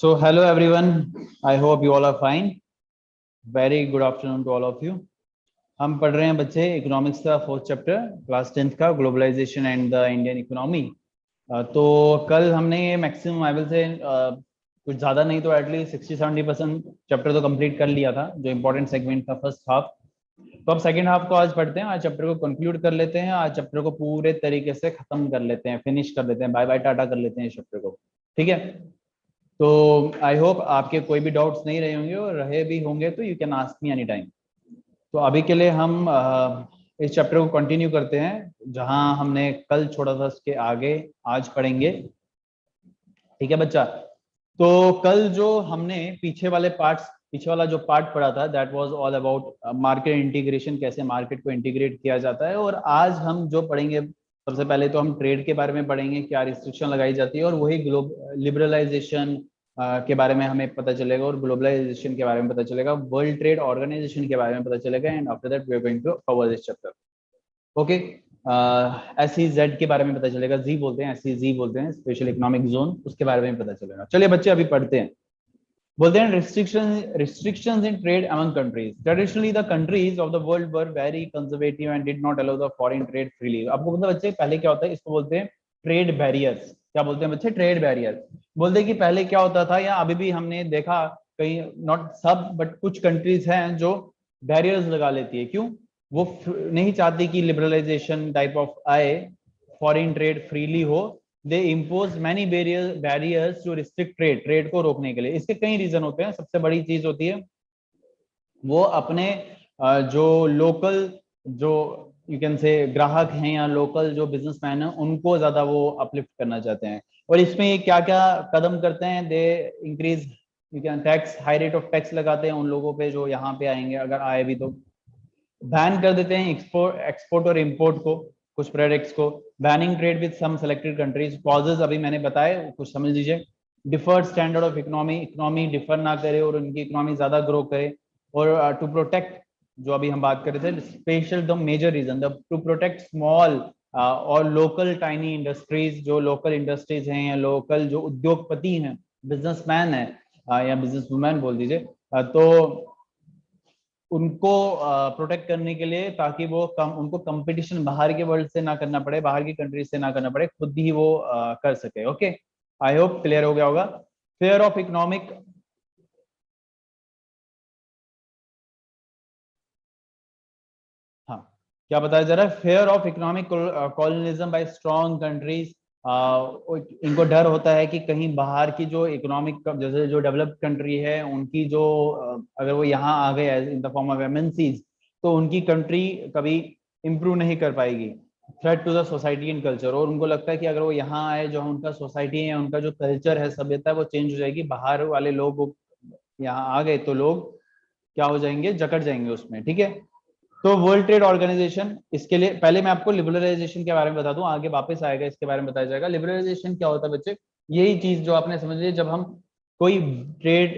So hello everyone. I hope you all are fine. Very good afternoon to all of you. हम पढ़ रहे हैं बच्चे economics का 4th चैप्टर क्लास 10th का globalisation and the Indian economy. तो कल हमने ये मैक्सिमम आई विल से कुछ ज़्यादा नहीं तो एटलीस्ट 60-70% चैप्टर तो कंप्लीट कर लिया था, जो इंपॉर्टेंट सेगमेंट था फर्स्ट हाफ। तो अब सेकेंड हाफ को आज पढ़ते हैं, आज चैप्टर को कंक्लूड कर लेते हैं, आज चैप्टर को पूरे तरीके से खत्म कर लेते हैं, फिनिश कर लेते हैं, बाय बाय टाटा कर लेते हैं इस चैप्टर को। ठीक है, तो आई होप आपके कोई भी डाउट्स नहीं रहे होंगे, और रहे भी होंगे तो you can ask me any time. तो अभी के लिए हम इस चैप्टर को कंटिन्यू करते हैं, जहां हमने कल छोड़ा था उसके आगे आज पढ़ेंगे। ठीक है बच्चा, तो कल जो हमने पीछे वाला जो पार्ट पढ़ा था, that was all about market integration, कैसे मार्केट को इंटीग्रेट किया जाता है। और आज हम जो पढ़ेंगे, सबसे पहले तो हम ट्रेड के बारे में पढ़ेंगे, क्या रिस्ट्रिक्शन लगाई जाती है, और वही लिबरलाइजेशन के बारे में हमें पता चलेगा, और ग्लोबलाइजेशन के बारे में पता चलेगा, वर्ल्ड ट्रेड ऑर्गेनाइजेशन के बारे में पता चलेगा। And after that we are going to cover this chapter. Okay, SEZ के बारे में पता चलेगा, जी बोलते हैं, SEZ बोलते हैं, स्पेशल इकोनॉमिक जोन, उसके बारे में पता चलेगा। चलिए बच्चे अभी पढ़ते हैं। बोलते हैं restrictions in trade among countries. Traditionally the countries of the world were very conservative and did not allow the foreign trade freely. आपको पता बच्चे पहले क्या होता है, इसको बोलते हैं ट्रेड बैरियर्स। क्या बोलते हैं बच्चे? Trade barrier. बोलते हैं कि पहले क्या होता था, या अभी भी हमने देखा कहीं, नॉट सब बट कुछ कंट्रीज हैं जो बैरियर्स लगा लेती है। क्यों? वो नहीं चाहती कि लिबरलाइजेशन टाइप ऑफ आए, फॉरेन ट्रेड फ्रीली हो। They impose many barriers to restrict trade को रोकने के लिए। इसके कई रीजन होते हैं। सबसे बड़ी चीज होती है वो अपने जो लोकल, जो यू कैन से ग्राहक हैं या लोकल जो बिजनेसमैन हैं, उनको ज्यादा वो अपलिफ्ट करना चाहते हैं। और इसमें ये क्या क्या कदम करते हैं, they increase you can tax, high rate of tax लगाते हैं उन लोगों पे जो यहाँ पे आएंगे, अगर आए भी तो। बैन कर देते हैं एक्सपोर्ट और इम्पोर्ट को, कुछ प्रोडक्ट्स को। Banning trade with some selected countries. Causes अभी मैंने बताए, कुछ समझ लीजिए। Differed standard of economy differ ना करे और उनकी इकोनॉमी ज्यादा ग्रो करे। और टू प्रोटेक्ट, जो अभी हम बात कर रहे थे, special the major reason to protect small और लोकल टाइनी इंडस्ट्रीज। जो लोकल इंडस्ट्रीज हैं या लोकल जो उद्योगपति हैं, बिजनेसमैन है या बिजनेस वुमेन बोल दीजिए, तो उनको प्रोटेक्ट करने के लिए, ताकि वो उनको कंपटीशन बाहर के वर्ल्ड से ना करना पड़े, बाहर की कंट्रीज से ना करना पड़े, खुद ही वो कर सके। ओके, आई होप क्लियर हो गया होगा। फेयर ऑफ इकोनॉमिक, हाँ क्या बताया जा रहा है? Fair of economic colonialism bye strong countries. इनको डर होता है कि कहीं बाहर की जो इकोनॉमिक, जैसे जो डेवलप्ड कंट्री है, उनकी जो अगर वो यहाँ आ गए in the form of MNCs, तो उनकी कंट्री कभी इंप्रूव नहीं कर पाएगी। Threat to the society and culture. और उनको लगता है कि अगर वो यहाँ आए, जो उनका सोसाइटी है, उनका जो कल्चर है, सभ्यता है, वो चेंज हो जाएगी। बाहर वाले लोग यहाँ आ गए तो लोग क्या हो जाएंगे, जकड़ जाएंगे उसमें। ठीक है, तो वर्ल्ड ट्रेड ऑर्गेनाइजेशन, इसके लिए पहले मैं आपको लिबरलाइजेशन के बारे में बता दूं, आगे वापस आएगा इसके बारे में बताया जाएगा। लिबरलाइजेशन क्या होता है बच्चे? यही चीज जो आपने समझ ली, जब हम कोई ट्रेड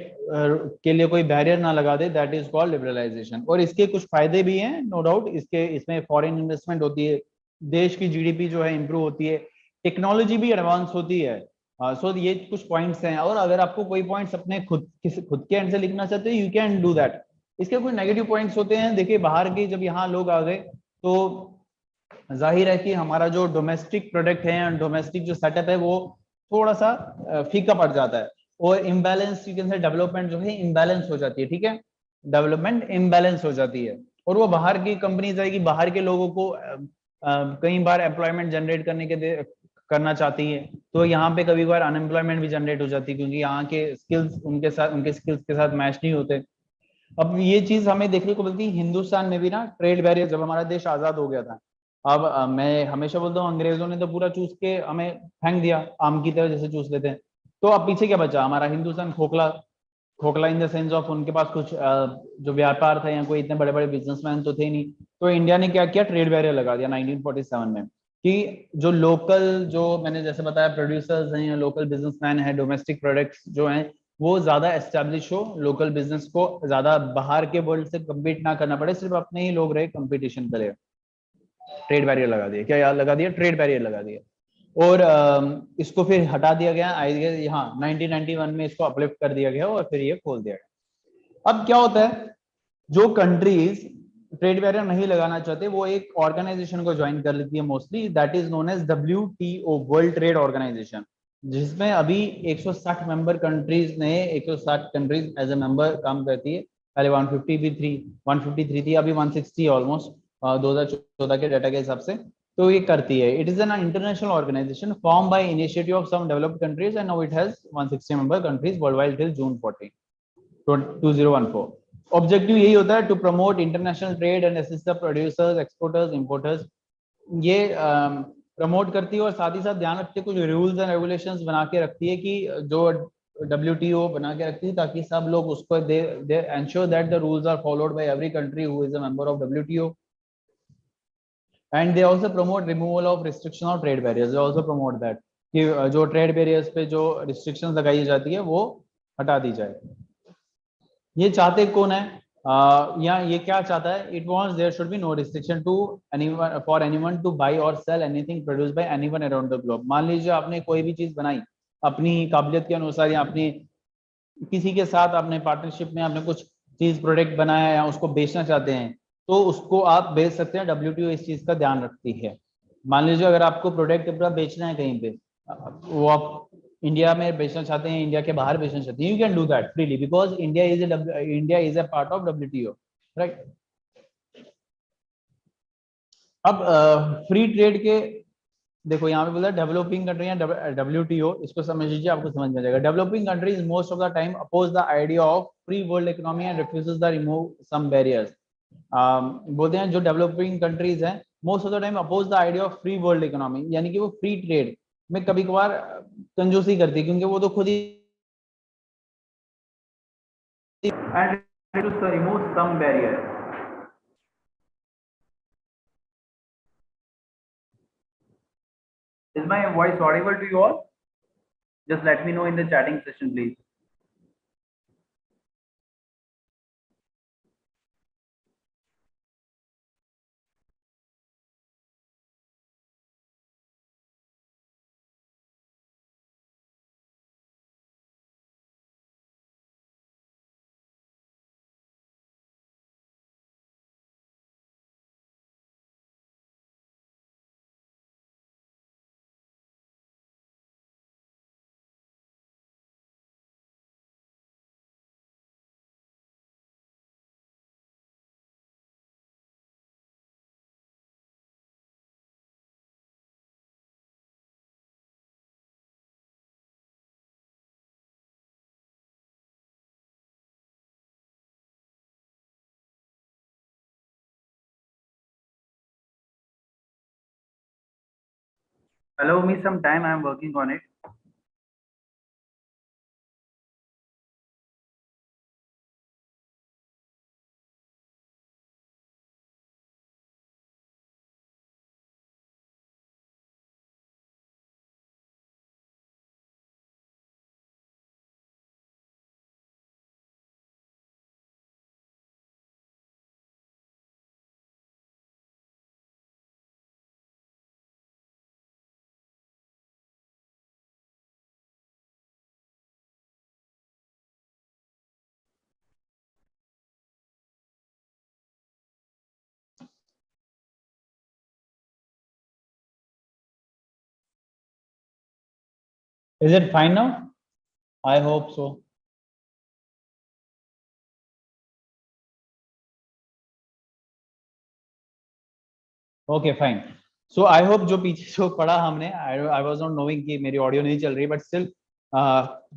के लिए कोई बैरियर ना लगा दे, दैट इज कॉल्ड लिबरलाइजेशन। और इसके कुछ फायदे भी हैं, नो डाउट। इसमें फॉरेन इन्वेस्टमेंट होती है, देश की GDP जो है इंप्रूव होती है, टेक्नोलॉजी भी एडवांस होती है। सो ये कुछ पॉइंट्स हैं। और अगर आपको कोई पॉइंट्स अपने खुद के एंड से लिखना चाहते हो, यू कैन डू दैट। इसके कुछ नेगेटिव पॉइंट्स होते हैं। देखिए, बाहर के जब यहाँ लोग आ गए, तो जाहिर है कि हमारा जो डोमेस्टिक प्रोडक्ट है, डोमेस्टिक जो सेटअप है, वो थोड़ा सा फीका पड़ जाता है। और imbalance, you can say development जो है इम्बैलेंस हो जाती है। ठीक है, डेवलपमेंट इम्बैलेंस हो जाती है। और वो बाहर की कंपनीज आएगी, बाहर के लोगों को कई बार एम्प्लॉयमेंट जनरेट करना चाहती है, तो यहाँ पे कभी बार अनएम्प्लॉयमेंट भी जनरेट हो जाती है, क्योंकि यहाँ के स्किल्स उनके स्किल्स के साथ मैच नहीं होते। अब ये चीज हमें देखने को मिलती है हिंदुस्तान में भी ना। ट्रेड बैरियर, जब हमारा देश आजाद हो गया था, अब मैं हमेशा बोलता हूँ, अंग्रेजों ने तो पूरा चूस के हमें फेंक दिया, आम की तरह जैसे चूस लेते हैं। तो अब पीछे क्या बचा? हमारा हिंदुस्तान खोखला। खोखला इन द सेंस ऑफ उनके पास कुछ जो व्यापार था, या कोई इतने बड़े बड़े बिजनेसमैन तो थे नहीं। तो इंडिया ने क्या किया? ट्रेड बैरियर लगा दिया 1947 में, कि जो लोकल, जो मैंने जैसे बताया, प्रोड्यूसर्स हैं या लोकल बिजनेसमैन है, डोमेस्टिक प्रोडक्ट्स जो हैं, वो ज्यादा एस्टेब्लिश हो, लोकल बिजनेस को ज्यादा बाहर के वर्ल्ड से कम्पीट ना करना पड़े, सिर्फ अपने ही लोग रहे, कंपटीशन करे। ट्रेड बैरियर लगा दिए। क्या याद लगा दिया? ट्रेड बैरियर लगा दिया। और इसको फिर हटा दिया गया, आई गेस यहाँ 1991 में इसको अपलिफ्ट कर दिया गया और फिर ये खोल दिया गया। अब क्या होता है, जो कंट्रीज ट्रेड बैरियर नहीं लगाना चाहते वो एक ऑर्गेनाइजेशन को ज्वाइन कर लेती है mostly, that is known as WTO, World Trade Organisation, जिसमें अभी 160 मेंबर कंट्रीज ने 160 कंट्रीज एज ए मेंबर काम करती है। पहले 153 थी, अभी 160 ऑलमोस्ट 2014 के डाटा के हिसाब से। तो ये करती है, it is an international organisation form by initiative of some developed countries and now it has 160 member countries world wide till June 14 2014। Objective यही होता है, to promote international trade and assist the producers, exporters, importers. ये promote करती है और साथ ही साथ ध्यान रखती है, कुछ रूल्स एंड रेगुलेशंस बना के रखती है कि जो WTO बना के रखती है ताकि सब लोग उसको they ensure that the rules are followed by every country who is a member of WTO। And they also promote removal of restriction of trade barriers, they also promote that कि जो ट्रेड बैरियर्स पे जो restrictions लगाई जाती है वो हटा दी जाए। ये चाहते कौन है, या ये क्या चाहता है, it wants there should be no restriction to anyone for anyone to buy और sell anything produced by anyone around the globe. मान लीजिए आपने कोई भी चीज बनाई अपनी काबिलियत के अनुसार, या अपनी किसी के साथ आपने पार्टनरशिप में आपने कुछ चीज प्रोडक्ट बनाया या उसको बेचना चाहते हैं, तो उसको आप बेच सकते हैं। WTO इस चीज का ध्यान रखती है। मान लीजिए अगर आपको प्रोडक्ट अपना बेचना है कहीं पे, वो आप इंडिया में बेचना चाहते हैं, इंडिया के बाहर बेचना चाहते हैं, you can do that freely because India is a part of WTO, right. अब फ्री ट्रेड के देखो यहाँ पे बोला डेवलपिंग कंट्री या WTO, इसको समझ लीजिए, आपको समझ में आ जाएगा। Developing countries most of the time oppose the idea of free world economy and refuses the remove some barriers. बोलते हैं जो डेवलपिंग कंट्रीज हैं most of the time oppose the idea of free world economy, यानी कि वो free trade में कभी कभार कंजूसी करती है, क्योंकि वो तो खुद ही and to remove some barrier. Is my voice audible to you all? Just let me know in the chatting session, please. Allow me some time, I am working on it. Is it fine now? I hope so. Okay, fine. So I hope जो पीछे जो पढ़ा हमने, I was not knowing कि मेरी audio नहीं चल रही, but still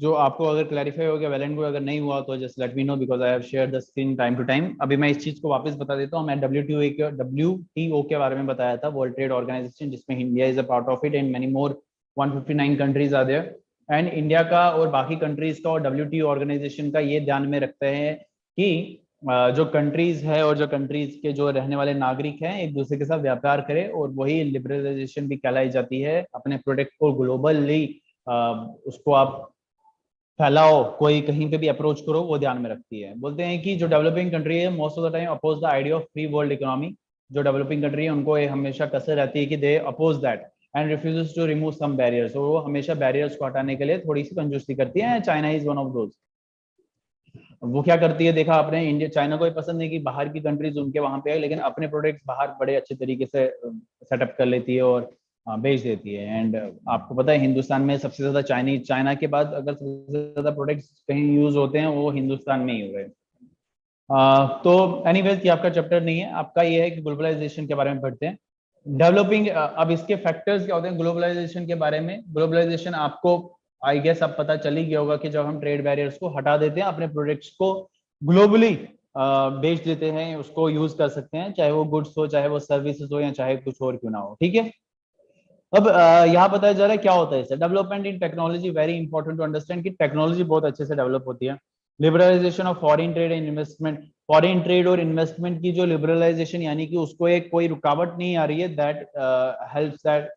जो आपको अगर क्लैरिफाई हो गया वेल एंड गुड, अगर नहीं हुआ तो just let me know because I have share the screen time to time. अभी मैं इस चीज को वापस बता देता हूँ। मैं WTO के बारे में बताया था, वर्ल्ड ट्रेड ऑर्गेनाइजेशन, जिसमें India is a part of it and many more 159 countries are there. And India का और बाकी कंट्रीज का और WTO ऑर्गेनाइजेशन का ये ध्यान में रखते हैं कि जो कंट्रीज है और जो कंट्रीज के जो रहने वाले नागरिक हैं एक दूसरे के साथ व्यापार करें, और वही लिबरलाइजेशन भी कहलाई जाती है। अपने प्रोडक्ट को ग्लोबली उसको आप फैलाओ, कोई कहीं पे भी अप्रोच करो, वो ध्यान में रखती है। बोलते हैं कि जो डेवलपिंग कंट्री है most of the time oppose the idea of free world economy. जो डेवलपिंग कंट्री है उनको हमेशा कसर रहती है कि they oppose that, and refuses to remove some barriers, तो वो हमेशा बैरियर्स को हटाने के लिए थोड़ी सी कंजूसी करती है। China is one of those. वो क्या करती है, देखा आपने, इंडिया, चाइना को ये पसंद नहीं कि बाहर की कंट्रीज उनके वहां पे है, लेकिन अपने प्रोडक्ट्स बाहर बड़े अच्छे तरीके से सेटअप कर लेती है और बेच देती है। एंड आपको पता है हिंदुस्तान में सबसे ज्यादा चाइना के बाद अगर सबसे ज्यादा प्रोडक्ट्स कहीं यूज होते हैं वो हिंदुस्तान में ही हो गए। तो एनीवेज ये आपका चैप्टर नहीं है, आपका ये है कि ग्लोबलाइजेशन के बारे में पढ़ते हैं। डेवलपिंग, अब इसके फैक्टर्स क्या होते हैं ग्लोबलाइजेशन के बारे में। ग्लोबलाइजेशन आपको आई गेस अब पता चल ही गया होगा कि जब हम ट्रेड बैरियर्स को हटा देते हैं, अपने प्रोडक्ट्स को ग्लोबली बेच देते हैं, उसको यूज कर सकते हैं, चाहे वो गुड्स हो, चाहे वो सर्विसेज हो, या चाहे कुछ और क्यों ना हो। ठीक है, अब यहाँ बताया जा रहा है क्या होता है इससे। Development in technology, very important to understand कि टेक्नोलॉजी बहुत अच्छे से डेवलप होती है। Liberalisation of foreign trade and investment, foreign trade और इन्वेस्टमेंट की जो लिबरलाइजेशन, यानी कि उसको एक कोई रुकावट नहीं आ रही है, दैट हेल्प्स दैट।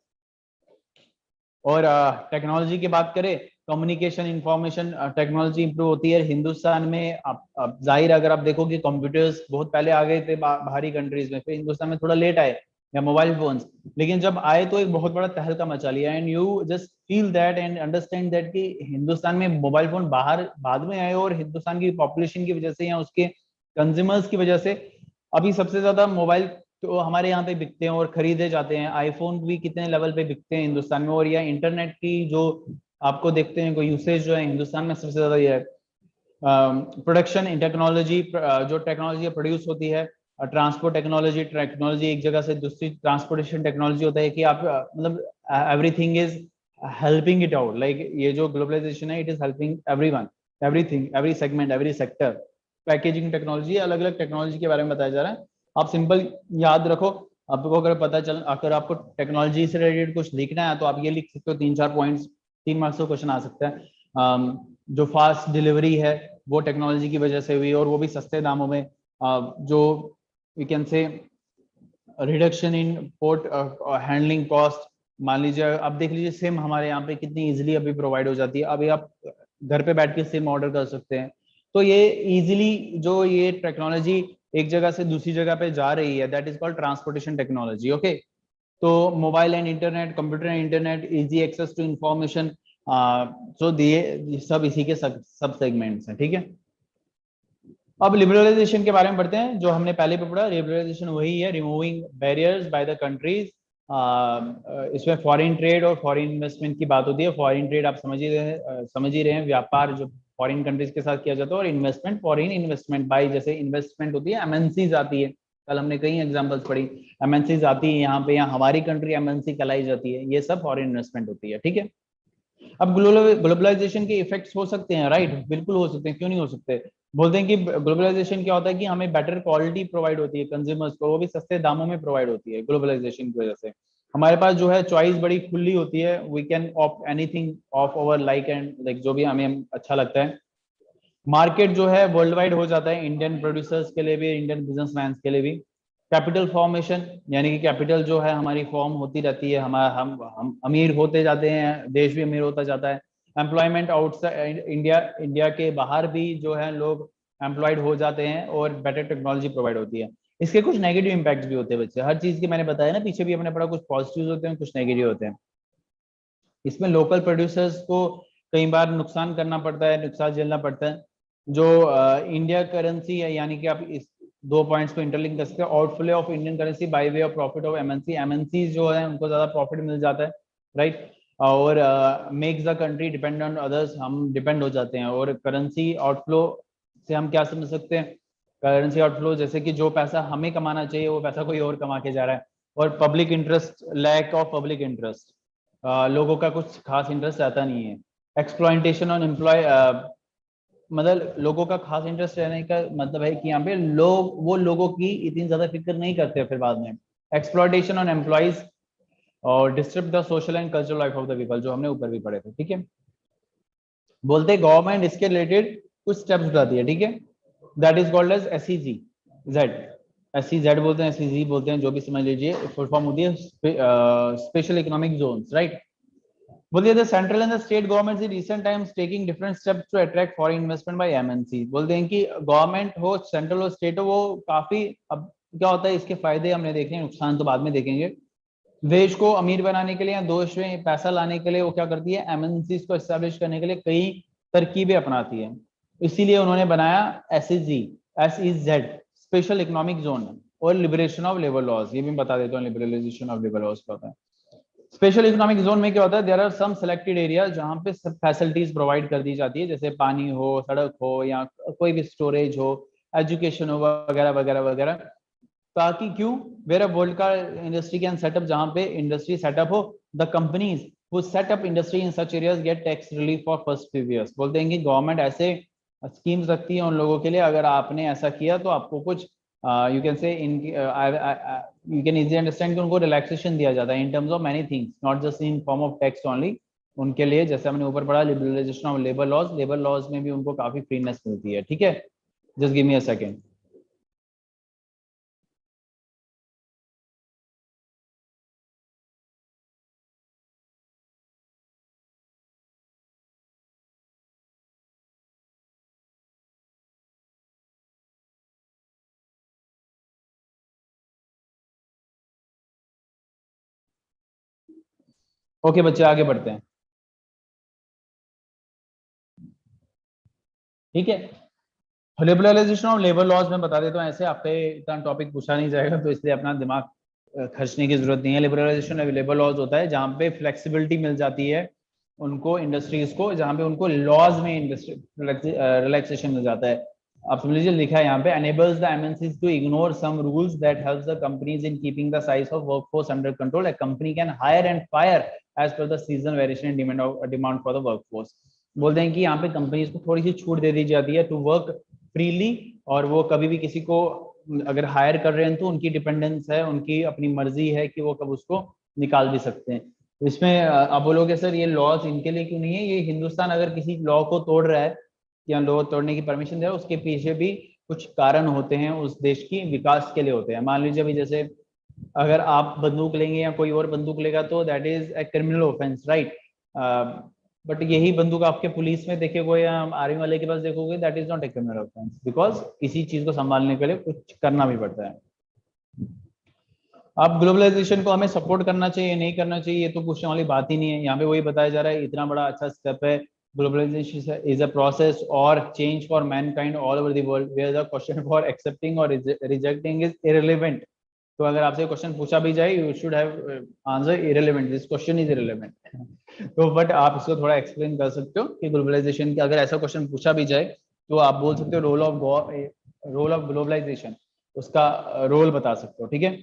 और टेक्नोलॉजी की बात करें, कम्युनिकेशन इंफॉर्मेशन टेक्नोलॉजी इंप्रूव होती है हिंदुस्तान में। अब जाहिर अगर आप देखोगे कंप्यूटर्स बहुत पहले आ गए थे बाहरी कंट्रीज में, फिर हिंदुस्तान में थोड़ा लेट आए, या मोबाइल फोन्स, लेकिन जब आए तो एक बहुत बड़ा तहलका मचा लिया। And you just feel that and understand that कि हिंदुस्तान में मोबाइल फोन बाहर बाद में आए, और हिंदुस्तान की पॉपुलेशन की वजह से या उसके कंज्यूमर्स की वजह से अभी सबसे ज्यादा मोबाइल तो हमारे यहाँ पे बिकते हैं और खरीदे जाते हैं। आईफोन भी कितने लेवल पे बिकते हैं हिंदुस्तान में, और या इंटरनेट की जो आपको देखते हैं कोई यूसेज जो है हिंदुस्तान में सबसे ज्यादा ये है। प्रोडक्शन इन टेक्नोलॉजी, जो टेक्नोलॉजी प्रोड्यूस होती है, ट्रांसपोर्ट टेक्नोलॉजी, टेक्नोलॉजी एक जगह से दूसरी, ट्रांसपोर्टेशन टेक्नोलॉजी होता है कि आप मतलब everything is helping it out, like ये जो ग्लोबलाइजेशन है it is helping everyone, everything, every segment, every sector. Packaging technology, अलग अलग टेक्नोलॉजी के बारे में बताया जा रहा है। आप सिंपल याद रखो, आपको अगर पता चल, अगर आपको टेक्नोलॉजी से रिलेटेड कुछ लिखना है तो आप ये लिख सकते हो, 3-4 पॉइंट्स, 3 मार्क्स का क्वेश्चन आ सकता है। जो फास्ट डिलीवरी है वो टेक्नोलॉजी की वजह से हुई, और वो भी सस्ते दामों में। जो we can say reduction in port handling cost, मान लीजिए अब देख लीजिए सिम हमारे यहाँ पे कितनी इजीली अभी प्रोवाइड हो जाती है, अभी आप घर पे बैठ के सिम ऑर्डर कर सकते हैं। तो ये इजीली जो ये टेक्नोलॉजी एक जगह से दूसरी जगह पे जा रही है, that is called transportation technology. Okay, तो mobile and internet, computer and internet, easy access to information, so ये सब इसी के सब सेगमेंट्स हैं। ठीक है, अब लिबरलाइजेशन के बारे में पढ़ते हैं, जो हमने पहले पे पढ़ा। लिबरलाइजेशन वही है, removing barriers by the countries. इसमें फॉरेन ट्रेड और फॉरेन इन्वेस्टमेंट की बात होती है। फॉरेन ट्रेड आप समझ ही रहे हैं, व्यापार जो फॉरेन कंट्रीज के साथ किया जाता है, और इन्वेस्टमेंट, फॉरेन इन्वेस्टमेंट बाय, जैसे इन्वेस्टमेंट होती है, एमएनसीज आती है, कल हमने कई एग्जांपल्स पढ़ी, एमएनसीज आती है यहाँ पे, यहाँ हमारी कंट्री एमएनसी कहलाई जाती है, ये सब फॉरेन इन्वेस्टमेंट होती है। ठीक है, अब ग्लोबलाइजेशन के इफेक्ट्स हो सकते हैं, राइट, बिल्कुल हो सकते हैं, क्यों नहीं हो सकते। बोलते हैं कि ग्लोबलाइजेशन क्या होता है कि हमें बेटर क्वालिटी प्रोवाइड होती है कंज्यूमर्स को, वो भी सस्ते दामों में प्रोवाइड होती है ग्लोबलाइजेशन की वजह से। हमारे पास जो है चॉइस बड़ी खुली होती है, we can opt anything of our like and like, जो भी हमें अच्छा लगता है। मार्केट जो है वर्ल्ड वाइड हो जाता है, इंडियन प्रोड्यूसर्स के लिए भी, इंडियन बिजनेसमैन के लिए भी। कैपिटल फॉर्मेशन, यानी कि कैपिटल जो है हमारी फॉर्म होती रहती है, हम अमीर होते जाते हैं, देश भी अमीर होता जाता है। एम्प्लॉयमेंट आउटसाइड इंडिया, इंडिया के बाहर भी जो है लोग एम्प्लॉयड हो जाते हैं, और बेटर टेक्नोलॉजी प्रोवाइड होती है। इसके कुछ नेगेटिव इंपैक्ट्स भी होते हैं बच्चे, हर चीज के मैंने बताया ना, पीछे भी हमने पढ़ा, कुछ पॉजिटिव होते हैं, कुछ नेगेटिव होते हैं। इसमें लोकल प्रोड्यूसर्स को कई बार नुकसान करना पड़ता है, नुकसान झेलना पड़ता है। जो इंडिया करेंसी है, यानी कि आप इस 2 पॉइंट्स को इंटरलिंक कर सकते हैं, outflow of Indian currency by way of profit of MNC, MNC जो है उनको ज्यादा प्रॉफिट मिल जाता है, राइट, और makes the country depend on others, हम डिपेंड हो जाते हैं। और करेंसी आउटफ्लो से हम क्या समझ सकते हैं, करेंसी आउटफ्लो जैसे कि जो पैसा हमें कमाना चाहिए वो पैसा कोई और कमा के जा रहा है। और public interest, lack of public interest, लोगों का कुछ खास इंटरेस्ट रहता नहीं है। एक्सप्लॉयटेशन ऑन एम्प्लॉय, मतलब लोगों का खास इंटरेस्ट रहने का मतलब है कि यहाँ पे लोग, वो लोगों की इतनी ज्यादा फिक्र नहीं करते फिर बाद में। एक्सप्लॉयटेशन ऑन एम्प्लॉयज और disturb the social and cultural life of the people, जो हमने ऊपर भी पढ़े थे। ठीक है, बोलते गवर्नमेंट इसके रिलेटेड कुछ स्टेप्स उठाती है। ठीक है, that is called as SEG Z, SEZ बोलते हैं, एसईजी बोलते हैं, जो भी समझ लीजिए, फुल फॉर्म होती है स्पेशल इकोनॉमिक जोन्स, राइट। बोलिए the central and the state governments in recent times taking different steps to attract foreign investment by MNC. बोलते हैं कि गवर्नमेंट हो, सेंट्रल हो, स्टेट हो, वो काफी, अब क्या होता है इसके फायदे हमने देखे, नुकसान तो बाद में देखेंगे। देश को अमीर बनाने के लिए या देश में पैसा लाने के लिए वो क्या करती है, एमएनसीज को एस्टेब्लिश करने के लिए कई तरकीबें अपनाती है। इसीलिए उन्होंने बनाया SEZ स्पेशल इकोनॉमिक जोन और लिबरेशन ऑफ लेबर लॉज। ये भी बता देता हूँ लिबरलाइजेशन ऑफ लेबर लॉज क्या होता है। स्पेशल इकोनॉमिक जोन में क्या होता है, there are some selected area जहाँ पे सब फैसिलिटीज प्रोवाइड कर दी जाती है, जैसे पानी हो, सड़क हो, या कोई भी स्टोरेज हो, एजुकेशन हो, वगैरह वगैरह वगैरह। ताकि क्यों, वेर अ वर्ल्ड का इंडस्ट्री कैन सेटअप, जहाँ पे इंडस्ट्री सेटअप हो, the companies who set up industry in such areas get tax relief for first few years। बोलते हैं कि गवर्नमेंट ऐसे स्कीम्स रखती है उन लोगों के लिए, अगर आपने ऐसा किया तो आपको कुछ you can say in you can easily understand कि उनको रिलैक्सेशन दिया जाता है in terms of many things, not just in form of tax only. उनके लिए जैसे हमने ऊपर पढ़ा लिबरलाइजेशन ऑफ लेबर लॉज में भी उनको काफी फ्रीनेस मिलती है। ठीक है, just give me a second. Okay बच्चे, आगे बढ़ते हैं। ठीक है, लिबरलाइजेशन ऑफ लेबर लॉज में बता देता हूँ, ऐसे आपके इतना टॉपिक पूछा नहीं जाएगा तो इसलिए अपना दिमाग खर्चने की जरूरत नहीं है। लिबरलाइजेशन ऑफ लेबर लॉज होता है जहाँ पे फ्लेक्सिबिलिटी मिल जाती है उनको, इंडस्ट्रीज को, जहाँ पे उनको लॉज में इंडस्ट्री रिलैक्सेशन मिल जाता है। आप समझ लीजिए, लिखा है यहाँ पे, enables the MNCs to ignore some rules that helps the companies in keeping the size of workforce under control। A company can hire and fire as per the season variation and demand for the workforce। बोलते हैं कि यहाँ पे companies को थोड़ी सी छूट दे दी जाती है टू वर्क फ्रीली, और वो कभी भी किसी को अगर हायर कर रहे हैं तो उनकी डिपेंडेंस है, उनकी अपनी मर्जी है कि वो कब उसको निकाल भी सकते हैं। इसमें आप बोलोगे सर ये लॉज इनके लिए क्यों नहीं है, ये हिंदुस्तान अगर किसी लॉ को तोड़ रहा है या लॉ तोड़ने की परमिशन दे रहा है, उसके पीछे भी कुछ कारण होते हैं, उस देश की विकास के लिए होते हैं। मान लीजिए अभी जैसे अगर आप बंदूक लेंगे या कोई और बंदूक लेगा तो that is a criminal offence, right. But यही बंदूक आपके पुलिस में देखोगे या आर्मी वाले के पास देखोगे, that is not a criminal offence, because किसी चीज को संभालने के लिए कुछ करना भी पड़ता है। अब ग्लोबलाइजेशन को हमें सपोर्ट करना चाहिए नहीं करना चाहिए, ये तो पूछने वाली बात ही नहीं है। यहाँ पे वही बताया जा रहा है, इतना बड़ा अच्छा स्टेप है। ग्लोबलाइजेशन इज अ प्रोसेस और change for mankind all over the world where the question for accepting और रिजेक्टिंग इज इररिलेवेंट। तो अगर आपसे क्वेश्चन पूछा भी जाए, you should have answer irrelevant, this question is irrelevant. तो बट आप इसको थोड़ा एक्सप्लेन कर सकते हो कि ग्लोबलाइजेशन की अगर ऐसा क्वेश्चन पूछा भी जाए तो आप बोल सकते हो रोल ऑफ ग्लोबलाइजेशन, उसका रोल बता सकते हो। ठीक है,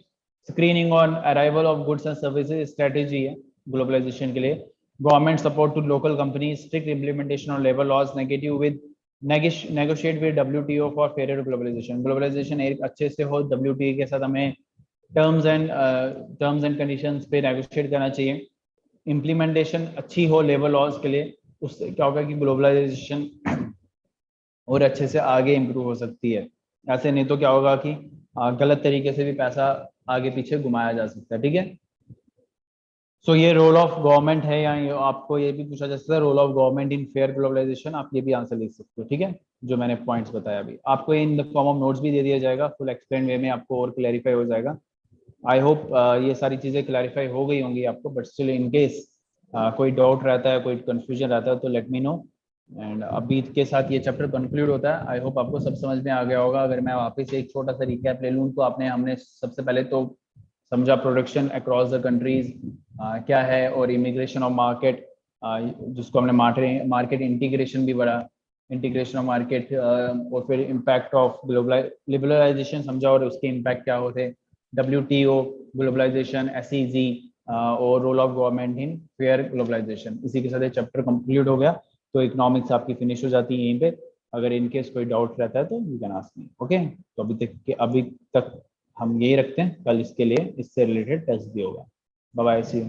screening on arrival of goods and services strategy है ग्लोबलाइजेशन के लिए। Government support to local companies, strict implementation of labour laws, negative with negotiate with WTO for fair globalization. Globalization एक अच्छे से हो, WTO के साथ हमें टर्म्स एंड कंडीशंस पे नेगोशिएट करना चाहिए। इम्प्लीमेंटेशन अच्छी हो लेबर लॉज के लिए, उससे क्या होगा कि ग्लोबलाइजेशन और अच्छे से आगे इम्प्रूव हो सकती है। ऐसे नहीं तो क्या होगा कि गलत तरीके से भी पैसा आगे पीछे घुमाया जा सकता है। ठीक है, सो ये रोल ऑफ गवर्नमेंट है, या ये आपको ये भी पूछा जा सकता है role of government in fair globalization, आप ये भी आंसर लिख सकते हो। ठीक है, जो मैंने पॉइंट्स बताया अभी आपको इन द फॉर्म ऑफ नोट्स भी दे दिया जाएगा, फुल एक्सप्लेन वे में आपको और क्लैरिफाई हो जाएगा। आई होप ये सारी चीजें क्लैरिफाई हो गई होंगी आपको, बट स्टिल इन केस कोई डाउट रहता है, कोई कंफ्यूजन रहता है तो लेट मी नो। एंड अभी के साथ ये चैप्टर कंक्लूड होता है। आई होप आपको सब समझ में आ गया होगा। अगर मैं वापस एक छोटा सा रिकैप ले लूँ तो हमने सबसे पहले तो समझा प्रोडक्शन अक्रॉस द कंट्रीज क्या है, और इमिग्रेशन ऑफ मार्केट, जिसको हमने मार्केट इंटीग्रेशन भी बढ़ा, इंटीग्रेशन ऑफ मार्केट, और फिर इम्पैक्ट ऑफ लिबरलाइजेशन समझा और उसके इम्पैक्ट क्या होते, WTO, ग्लोबलाइजेशन, SEZ, और role of government in fair globalization. इसी के साथ ये चैप्टर कंप्लीट हो गया, तो इकोनॉमिक्स आपकी फिनिश हो जाती है यहीं पे। अगर इनकेस कोई डाउट रहता है तो you can ask me. Okay, तो अभी तक हम यही रखते हैं, कल इसके लिए इससे रिलेटेड टेस्ट भी होगा। Bye bye, see you.